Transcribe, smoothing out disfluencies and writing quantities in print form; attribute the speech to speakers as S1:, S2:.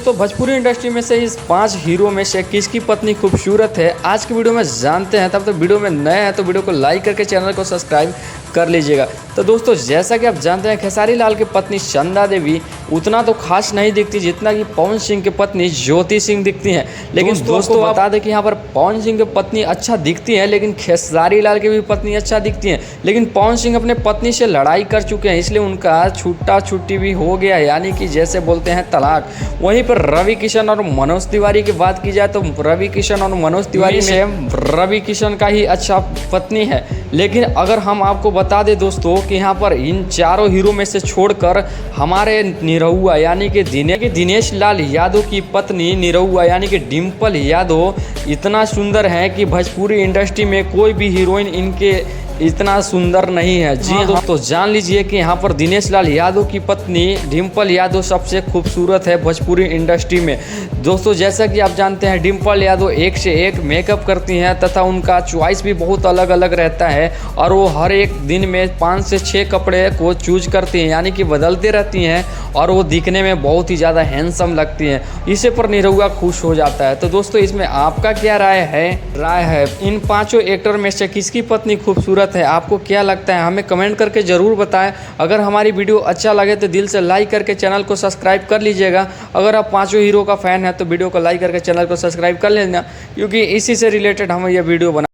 S1: दोस्तों भोजपुरी इंडस्ट्री में से इस 5 हीरो में से किसकी पत्नी खूबसूरत है आज की वीडियो में जानते हैं। तब तो वीडियो में नए हैं तो वीडियो को लाइक करके चैनल को सब्सक्राइब कर लीजिएगा। तो दोस्तों जैसा कि आप जानते हैं खेसारी लाल की पत्नी चंदा देवी उतना तो खास नहीं दिखती जितना कि पवन सिंह की पत्नी ज्योति सिंह दिखती हैं। लेकिन दोस्तों बता दें कि यहाँ पर पवन सिंह की पत्नी अच्छा दिखती है लेकिन खेसारी लाल की भी पत्नी अच्छा दिखती है। लेकिन पवन सिंह अपने पत्नी से लड़ाई कर चुके हैं इसलिए उनका छुट्टा छुट्टी भी हो गया यानी कि जैसे बोलते हैं तलाक। वहीं पर रवि किशन और मनोज तिवारी की बात की जाए तो रवि किशन और मनोज तिवारी में रवि किशन का ही अच्छा पत्नी है। लेकिन अगर हम आपको बता दें दोस्तों कि यहाँ पर इन चारों हीरो में से छोड़कर हमारे निरहुआ यानी कि दिनेश लाल यादव की पत्नी निरहुआ यानी कि डिम्पल यादव इतना सुंदर है कि भोजपुरी इंडस्ट्री में कोई भी हीरोइन इनके इतना सुंदर नहीं है। जी हाँ दोस्तों जान लीजिए कि यहाँ पर दिनेश लाल यादव की पत्नी डिम्पल यादव सबसे खूबसूरत है भोजपुरी इंडस्ट्री में। दोस्तों जैसा कि आप जानते हैं डिम्पल यादव एक से एक मेकअप करती हैं तथा उनका चॉइस भी बहुत अलग अलग रहता है और वो हर एक दिन में 5 से 6 कपड़े को चूज करती हैं यानी कि बदलते रहती हैं और वो दिखने में बहुत ही ज़्यादा हैंडसम लगती हैं। इसे पर निरहुआ खुश हो जाता है। तो दोस्तों इसमें आपका क्या राय है इन 5 एक्टर में से किसकी पत्नी खूबसूरत है? आपको क्या लगता है हमें कमेंट करके ज़रूर बताएं। अगर हमारी वीडियो अच्छा लगे तो दिल से लाइक करके चैनल को सब्सक्राइब कर लीजिएगा। अगर आप 5 हीरो का फ़ैन है तो वीडियो को लाइक करके चैनल को सब्सक्राइब कर लेना क्योंकि इसी से रिलेटेड हम ये वीडियो बना